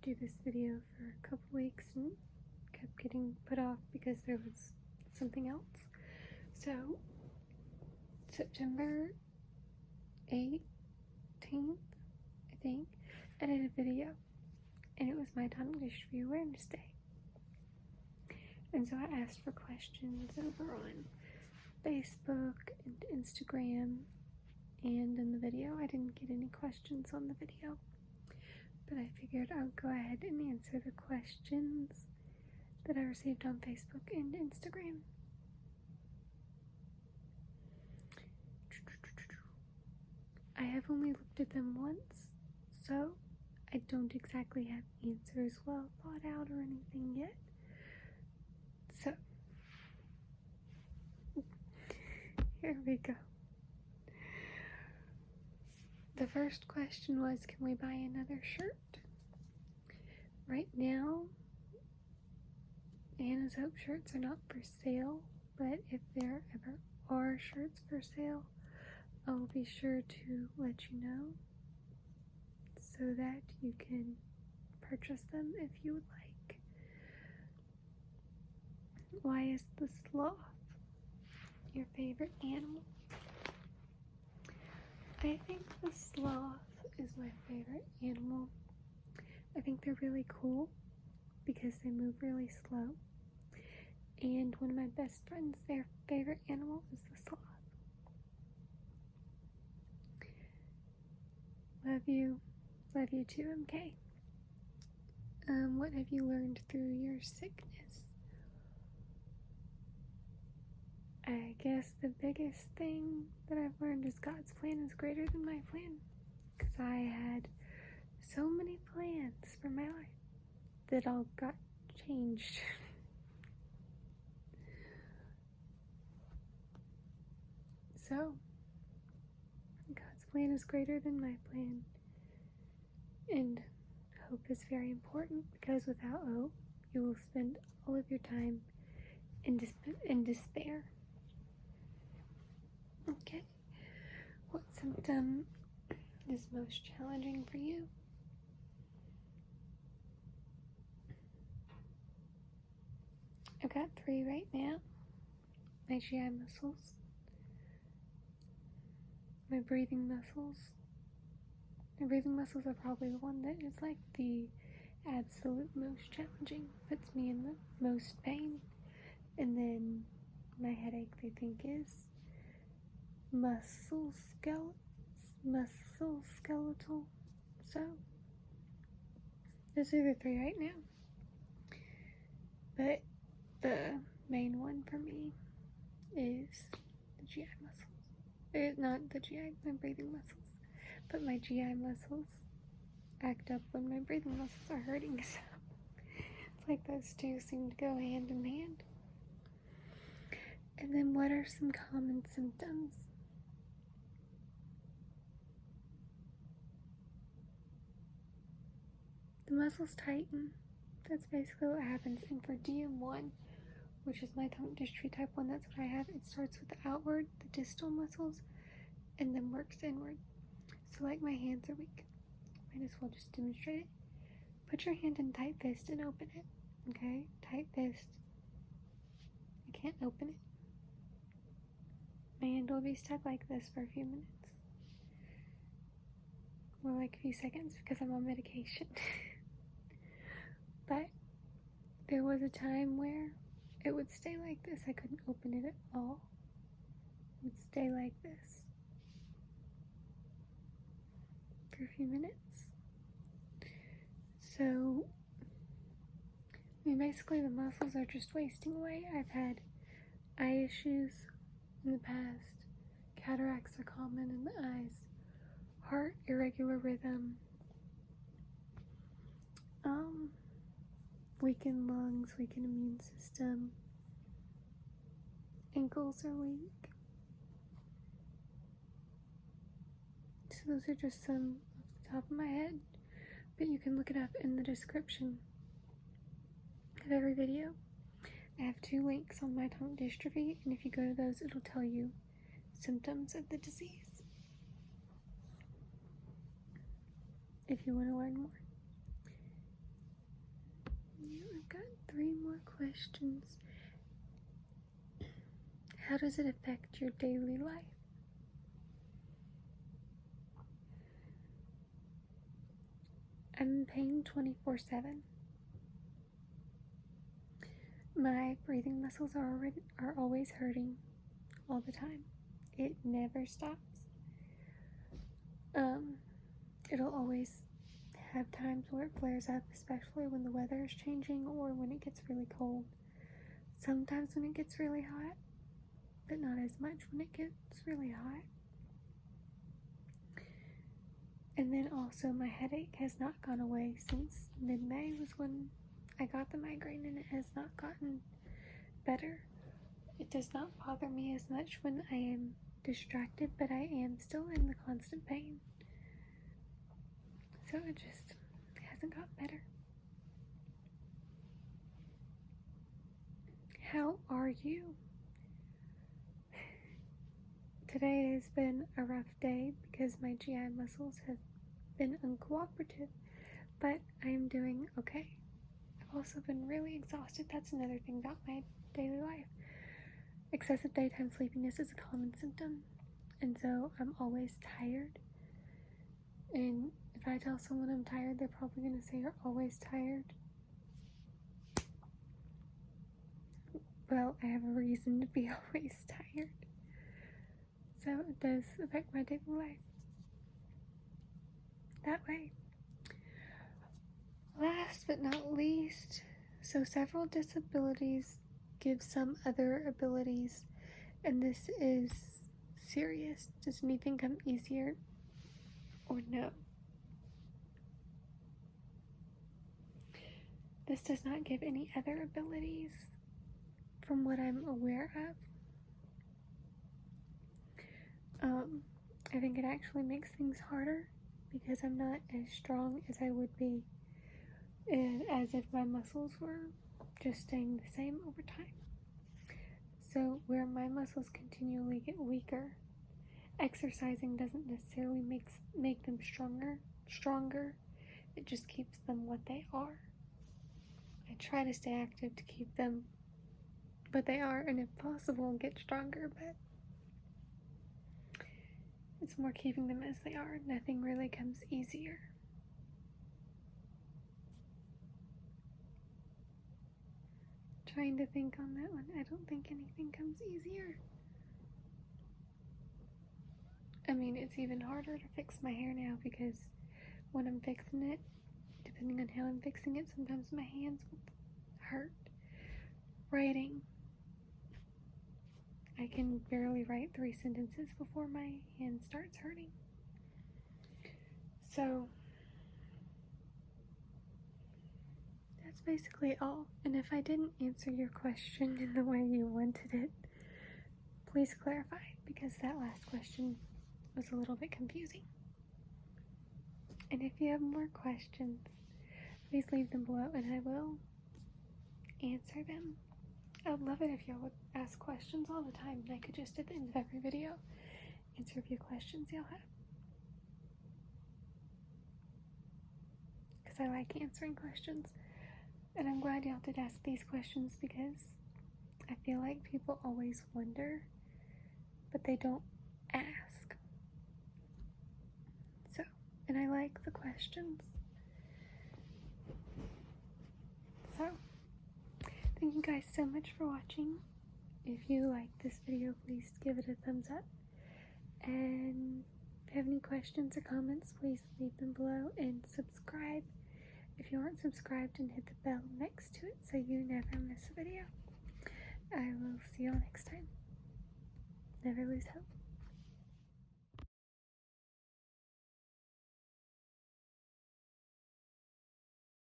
do this video for a couple weeks and kept getting put off because there was something else. So, September 18th, I think, I did a video, and it was Myotonic Dystrophy Awareness Day. And so I asked for questions over on Facebook and Instagram, and in the video. I didn't get any questions on the video, but I figured I would go ahead and answer the questions that I received on Facebook and Instagram. I have only looked at them once, so I don't exactly have answers well thought out or anything yet. So, here we go. The first question was, can we buy another shirt? Right now, Anna's Hope shirts are not for sale, but if there ever are shirts for sale, I will be sure to let you know so that you can purchase them if you would like. Why is the sloth your favorite animal? I think the sloth is my favorite animal. I think they're really cool because they move really slow. And one of my best friends, their favorite animal is the sloth. Love you. Love you too, MK. What have you learned through your sickness? I guess the biggest thing that I've learned is God's plan is greater than my plan. Because I had so many plans for my life that all got changed. So, God's plan is greater than my plan. And hope is very important, because without hope, you will spend all of your time in despair. Okay. What symptom is most challenging for you? I've got 3 right now. My GI muscles, my breathing muscles. My breathing muscles are probably the one that is like the absolute most challenging, puts me in the most pain. And then my headache, I think, is musculoskeletal. So, those are the 3 right now. But the main one for me is the GI muscles. Not the GI, my breathing muscles. But my GI muscles act up when my breathing muscles are hurting. So, it's like those two seem to go hand in hand. And then what are some common symptoms? The muscles tighten. That's basically what happens. And for DM1, which is myotonic dystrophy type 1, that's what I have. It starts with the outward, the distal muscles, and then works inward. So like my hands are weak. Might as well just demonstrate it. Put your hand in tight fist and open it. Okay? Tight fist. I can't open it. My hand will be stuck like this for a few minutes. More like a few seconds because I'm on medication. But there was a time where it would stay like this. I couldn't open it at all. It would stay like this for a few minutes. So, basically the muscles are just wasting away. I've had eye issues in the past. Cataracts are common in the eyes. Heart, irregular rhythm. Weakened lungs, weakened immune system. Ankles are weak. So those are just some off the top of my head. But you can look it up in the description of every video. I have 2 links on myotonic dystrophy, and if you go to those, it'll tell you symptoms of the disease, if you want to learn more. I've got 3 more questions. How does it affect your daily life? I'm in pain 24/7. My breathing muscles are always hurting all the time. It never stops. It'll always have times where it flares up, especially when the weather is changing or when it gets really cold. Sometimes when it gets really hot, but not as much when it gets really hot. And then also my headache has not gone away since mid-May was when I got the migraine, and it has not gotten better. It does not bother me as much when I am distracted, but I am still in the constant pain. So it just hasn't gotten better. How are you? Today has been a rough day because my GI muscles have been uncooperative, but I am doing okay. I've also been really exhausted. That's another thing about my daily life. Excessive daytime sleepiness is a common symptom, and so I'm always tired. And if I tell someone I'm tired, they're probably going to say you're always tired. Well, I have a reason to be always tired. So it does affect my daily life that way. Last but not least, so several disabilities give some other abilities, and this is serious. Does anything come easier or no? This does not give any other abilities from what I'm aware of. I think it actually makes things harder because I'm not as strong as I would be as if my muscles were just staying the same over time. So where my muscles continually get weaker, exercising doesn't necessarily make them stronger. It just keeps them what they are. I try to stay active to keep them what they are, and if possible, get stronger, but it's more keeping them as they are. Nothing really comes easier. Trying to think on that one. I don't think anything comes easier. I mean, it's even harder to fix my hair now because when I'm fixing it, depending on how I'm fixing it, sometimes my hands will hurt. Writing. I can barely write 3 sentences before my hand starts hurting. So that's basically all. And if I didn't answer your question in the way you wanted it, please clarify, because that last question was a little bit confusing. And if you have more questions, please leave them below and I will answer them. I would love it if y'all would ask questions all the time, and I could just at the end of every video answer a few questions y'all have. Because I like answering questions. And I'm glad y'all did ask these questions because I feel like people always wonder, but they don't ask. So, and I like the questions. So, thank you guys so much for watching. If you like this video, please give it a thumbs up. And if you have any questions or comments, please leave them below and subscribe if you aren't subscribed, and hit the bell next to it so you never miss a video. I will see y'all next time. Never lose hope.